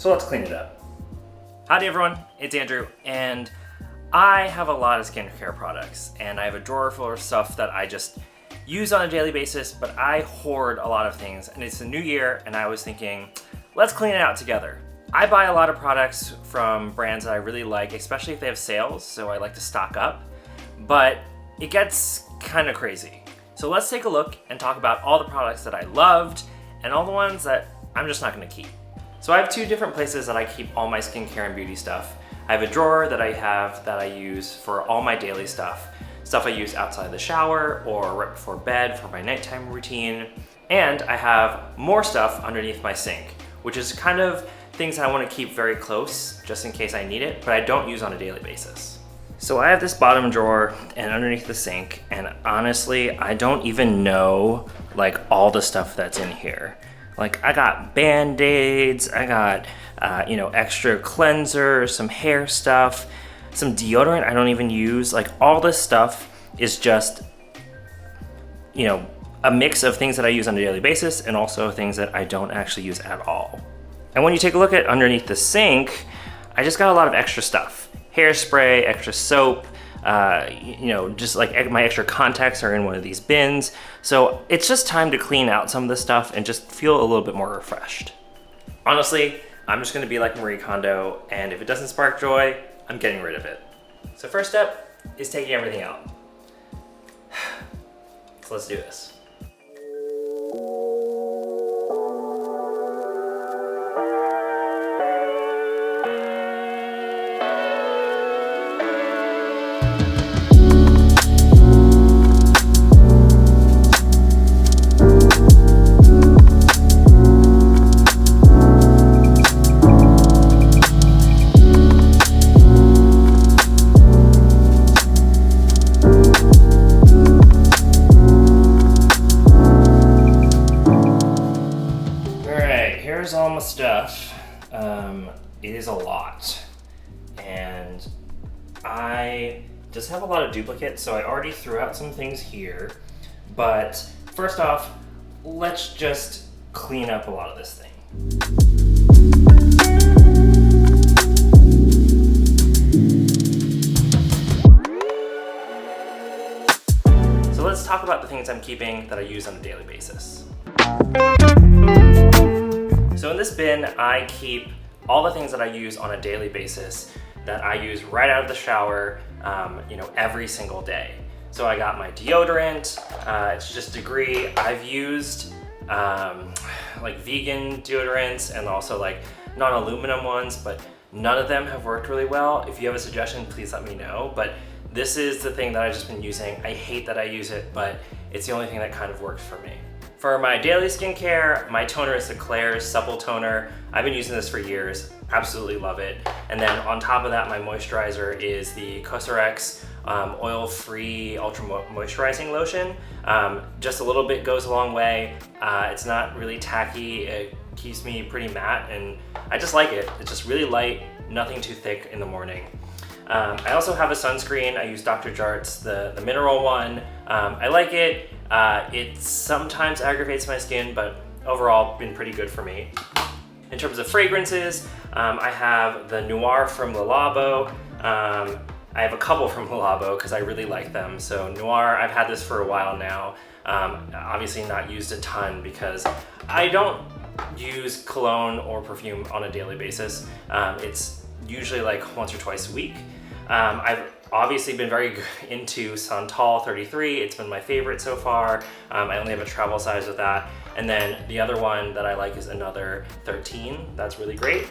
So let's clean it up. Howdy everyone, it's Andrew, and I have a lot of skincare products, and I have a drawer full of stuff that I just use on a daily basis, but I hoard a lot of things, and it's a new year, and I was thinking, let's clean it out together. I buy a lot of products from brands that I really like, especially if they have sales, so I like to stock up, but it gets kind of crazy. So let's take a look and talk about all the products that I loved, and all the ones that I'm just not gonna keep. So I have two different places that I keep all my skincare and beauty stuff. I have a drawer that I use for all my daily stuff I use outside the shower or right before bed for my nighttime routine. And I have more stuff underneath my sink, which is kind of things that I want to keep very close just in case I need it, but I don't use on a daily basis. So I have this bottom drawer and underneath the sink, and honestly, I don't even know like all the stuff that's in here. Like I got Band-Aids, I got extra cleanser, some hair stuff, some deodorant I don't even use. Like all this stuff is just, a mix of things that I use on a daily basis and also things that I don't actually use at all. And when you take a look at underneath the sink, I just got a lot of extra stuff. Hairspray, extra soap, just like my extra contacts are in one of these bins. So it's just time to clean out some of this stuff and just feel a little bit more refreshed. Honestly, I'm just gonna be like Marie Kondo, and if it doesn't spark joy, I'm getting rid of it. So first step is taking everything out. So let's do this. Here's all my stuff. It is a lot, and I just have a lot of duplicates, so I already threw out some things here, but first off, let's just clean up a lot of this thing. So let's talk about the things I'm keeping that I use on a daily basis. So in this bin, I keep all the things that I use on a daily basis that I use right out of the shower, every single day. So I got my deodorant, it's just Degree. I've used like vegan deodorants and also like non-aluminum ones, but none of them have worked really well. If you have a suggestion, please let me know. But this is the thing that I've just been using. I hate that I use it, but it's the only thing that kind of works for me. For my daily skincare, my toner is the Klairs Supple Toner. I've been using this for years, absolutely love it. And then on top of that, my moisturizer is the Cosrx oil-free ultra moisturizing lotion. Just a little bit goes a long way. It's not really tacky, it keeps me pretty matte, and I just like it. It's just really light, nothing too thick in the morning. I also have a sunscreen. I use Dr. Jart's, the mineral one. I like it. It sometimes aggravates my skin, but overall been pretty good for me. In terms of fragrances, I have the Noir from Le Labo. I have a couple from Le Labo because I really like them. So Noir, I've had this for a while now. Obviously not used a ton because I don't use cologne or perfume on a daily basis. It's usually like once or twice a week. I've obviously been very into Santal 33. It's been my favorite so far. I only have a travel size with that. And then the other one that I like is another 13. That's really great.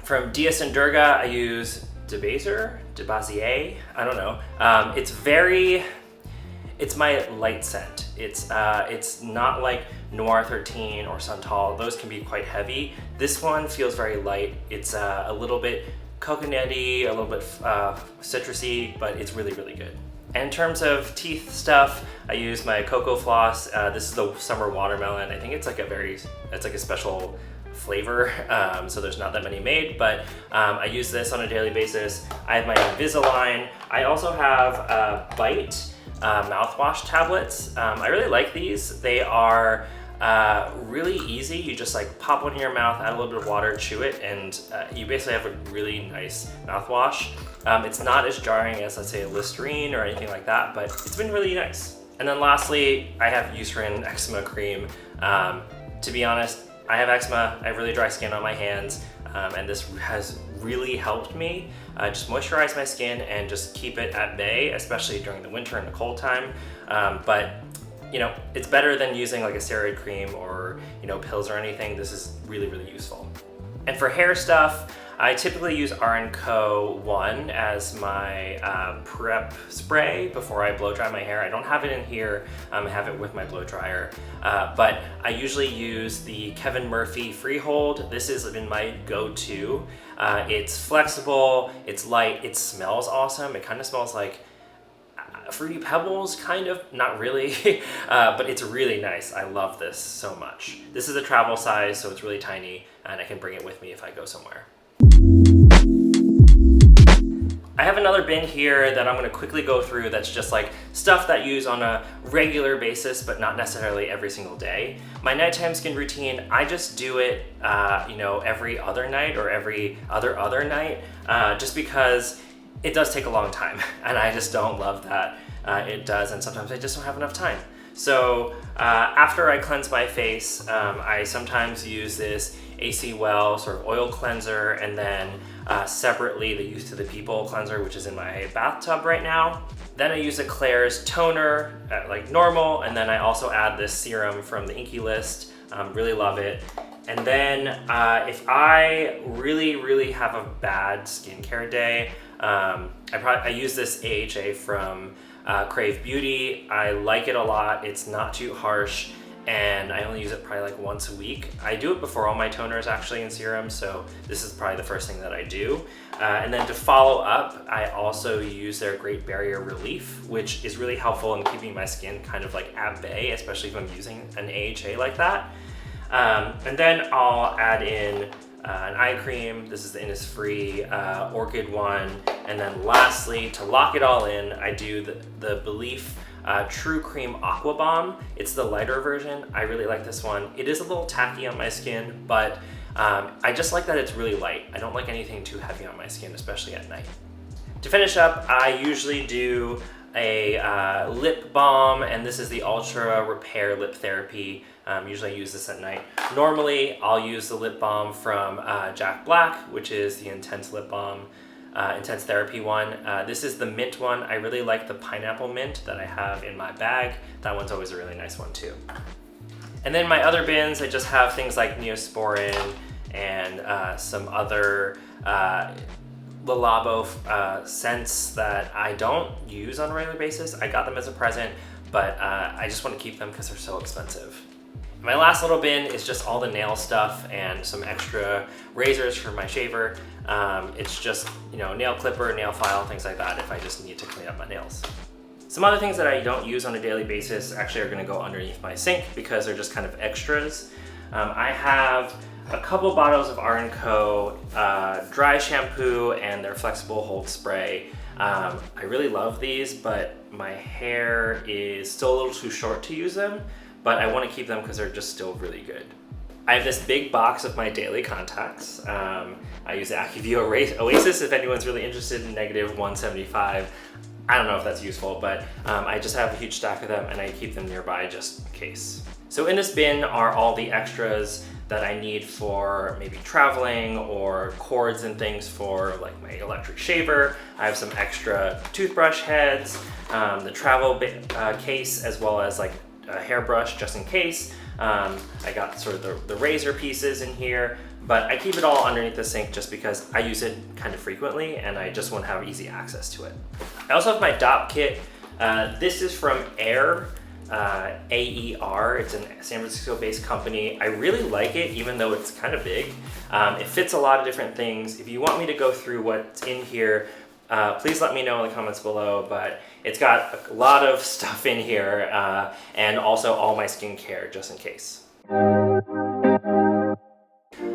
From Dias and Durga, I use Debazier, I don't know. It's my light scent. It's not like Noir 13 or Santal. Those can be quite heavy. This one feels very light. It's a little bit coconutty, a little bit citrusy, but it's really, really good. And in terms of teeth stuff, I use my Cocoa Floss. This is the Summer Watermelon. I think it's like a special flavor, so there's not that many made, but I use this on a daily basis. I have my Invisalign. I also have Bite mouthwash tablets. I really like these. They are Really easy. You just like pop one in your mouth, add a little bit of water, chew it, and you basically have a really nice mouthwash. It's not as jarring as, let's say, a Listerine or anything like that, but it's been really nice. And then lastly, I have Eucerin Eczema Cream. To be honest, I have eczema, I have really dry skin on my hands, and this has really helped me just moisturize my skin and just keep it at bay, especially during the winter and the cold time. But you know, it's better than using like a steroid cream or, you know, pills or anything. This is really, really useful. And for hair stuff, I typically use R&Co 1 as my prep spray before I blow dry my hair. I don't have it in here, I have it with my blow dryer. But I usually use the Kevin Murphy Freehold. This has been my go-to. It's flexible, it's light, it smells awesome. It kind of smells like Fruity Pebbles, kind of, not really, but it's really nice. I love this so much. This is a travel size, so it's really tiny, and I can bring it with me if I go somewhere. I have another bin here that I'm gonna quickly go through that's just like stuff that I use on a regular basis, but not necessarily every single day. My nighttime skin routine, I just do it, you know, every other night or every other night, just because it does take a long time, and I just don't love that it does, and sometimes I just don't have enough time. So after I cleanse my face, I sometimes use this AC Well sort of oil cleanser, and then separately the Youth to the People cleanser, which is in my bathtub right now. Then I use a Klairs toner like normal, and then I also add this serum from the Inky List. Really love it. And then if I really have a bad skincare day, I use this AHA from Crave Beauty. I like it a lot. It's not too harsh, and I only use it probably like once a week. I do it before all my toners actually and serums, so this is probably the first thing that I do. And then to follow up, I also use their Great Barrier Relief, which is really helpful in keeping my skin kind of like at bay, especially if I'm using an AHA like that. And then I'll add in an eye cream. This is the Innisfree Orchid one. And then lastly, to lock it all in, I do the Belief True Cream Aqua Bomb. It's the lighter version. I really like this one. It is a little tacky on my skin, but I just like that it's really light. I don't like anything too heavy on my skin, especially at night. To finish up, I usually do a lip balm, and this is the Ultra Repair Lip Therapy. Usually I use this at night. Normally, I'll use the lip balm from Jack Black, which is the Intense Lip Balm, Intense Therapy one. This is the mint one. I really like the pineapple mint that I have in my bag. That one's always a really nice one too. And then my other bins, I just have things like Neosporin and some other Le Labo scents that I don't use on a regular basis. I got them as a present, but I just want to keep them because they're so expensive. My last little bin is just all the nail stuff and some extra razors for my shaver. It's just, you know, nail clipper, nail file, things like that if I just need to clean up my nails. Some other things that I don't use on a daily basis actually are going to go underneath my sink because they're just kind of extras. I have a couple bottles of R&Co dry shampoo and their flexible hold spray. I really love these, but my hair is still a little too short to use them, but I want to keep them because they're just still really good. I have this big box of my daily contacts. I use Acuvue Oasis if anyone's really interested in -175. I don't know if that's useful, but I just have a huge stack of them and I keep them nearby just in case. So in this bin are all the extras that I need for maybe traveling, or cords and things for like my electric shaver. I have some extra toothbrush heads, the travel case, as well as like a hairbrush just in case. I got sort of the razor pieces in here, but I keep it all underneath the sink just because I use it kind of frequently and I just want to have easy access to it. I also have my DOP kit. This is from Air. AER. It's a San Francisco-based company. I really like it, even though it's kind of big. It fits a lot of different things. If you want me to go through what's in here, please let me know in the comments below, but it's got a lot of stuff in here, and also all my skincare, just in case.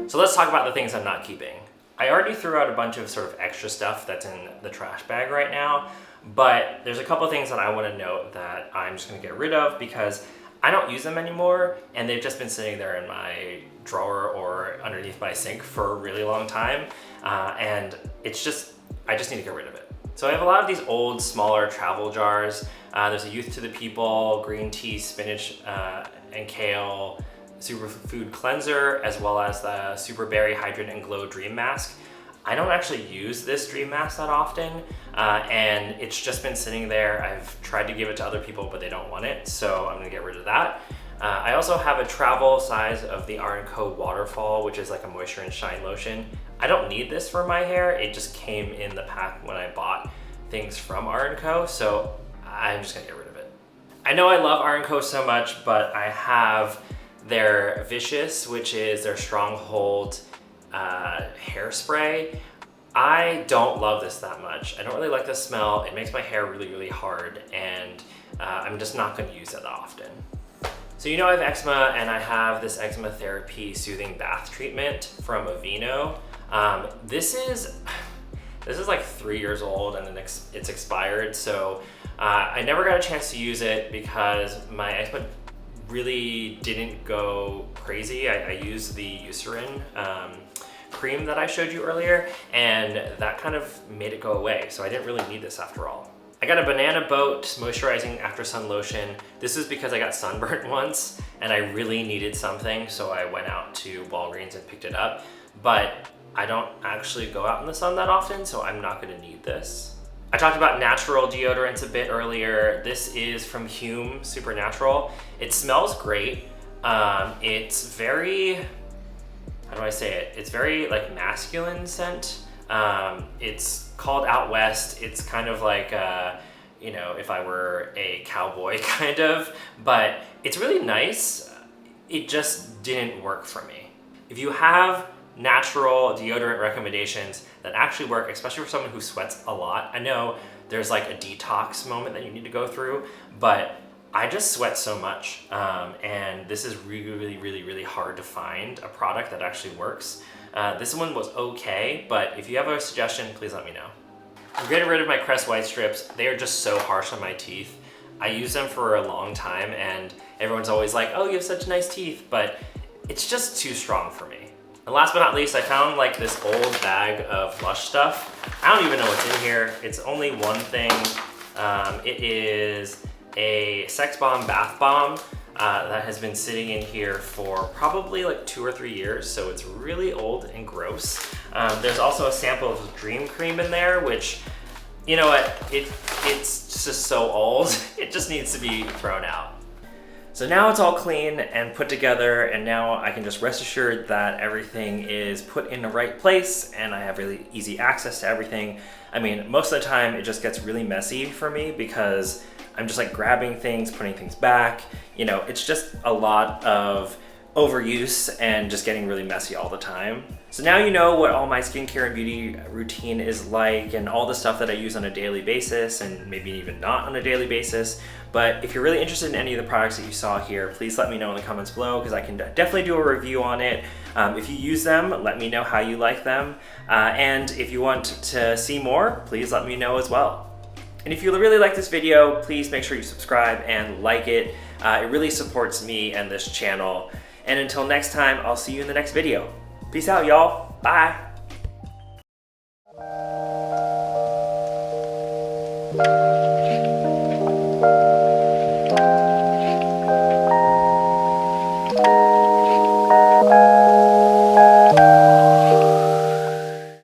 So let's talk about the things I'm not keeping. I already threw out a bunch of sort of extra stuff that's in the trash bag right now, but there's a couple things that I want to note that I'm just going to get rid of because I don't use them anymore, and they've just been sitting there in my drawer or underneath my sink for a really long time, and I just need to get rid of it. So I have a lot of these old, smaller travel jars. There's a Youth to the People, green tea, spinach, and kale, superfood cleanser, as well as the Super Berry Hydrate and Glow Dream Mask. I don't actually use this Dream Mask that often, and it's just been sitting there. I've tried to give it to other people, but they don't want it, so I'm gonna get rid of that. I also have a travel size of the R&Co Waterfall, which is like a moisture and shine lotion. I don't need this for my hair. It just came in the pack when I bought things from R&Co, so I'm just gonna get rid of it. I know I love R&Co so much, but I have their Vicious, which is their Stronghold hairspray. I don't love this that much. I don't really like the smell. It makes my hair really, really hard, and I'm just not gonna use it that often. So you know I have eczema, and I have this eczema therapy soothing bath treatment from Aveeno. This is like 3 years old, and then it's expired, so I never got a chance to use it because my eczema really didn't go crazy. I used the Eucerin cream that I showed you earlier, and that kind of made it go away, so I didn't really need this after all. I got a Banana Boat moisturizing after sun lotion. This is because I got sunburnt once and I really needed something, so I went out to Walgreens and picked it up, but I don't actually go out in the sun that often, so I'm not gonna need this. I talked about natural deodorants a bit earlier. This is from Hume Supernatural. It smells great. It's very, how do I say it? It's very like masculine scent. It's called Out West. It's kind of like, you know, if I were a cowboy kind of, but it's really nice. It just didn't work for me. If you have natural deodorant recommendations that actually work, especially for someone who sweats a lot, I know there's like a detox moment that you need to go through, but I just sweat so much, and this is really, really, really hard to find a product that actually works. This one was okay, but if you have a suggestion, please let me know. I'm getting rid of my Crest White Strips. They are just so harsh on my teeth. I use them for a long time, and everyone's always like, oh, you have such nice teeth, but it's just too strong for me. And last but not least, I found like this old bag of Lush stuff. I don't even know what's in here. It's only one thing. It is a Sex Bomb Bath Bomb that has been sitting in here for probably like 2 or 3 years, so it's really old and gross. There's also a sample of Dream Cream in there, which, you know what, it's just so old, it just needs to be thrown out. So now it's all clean and put together, and now I can just rest assured that everything is put in the right place and I have really easy access to everything. I mean, most of the time it just gets really messy for me because I'm just like grabbing things, putting things back. You know, it's just a lot of overuse and just getting really messy all the time. So now you know what all my skincare and beauty routine is like and all the stuff that I use on a daily basis and maybe even not on a daily basis. But if you're really interested in any of the products that you saw here, please let me know in the comments below because I can definitely do a review on it. If you use them, let me know how you like them. And if you want to see more, please let me know as well. And if you really like this video, please make sure you subscribe and like it. It really supports me and this channel. And until next time, I'll see you in the next video. Peace out, y'all. Bye.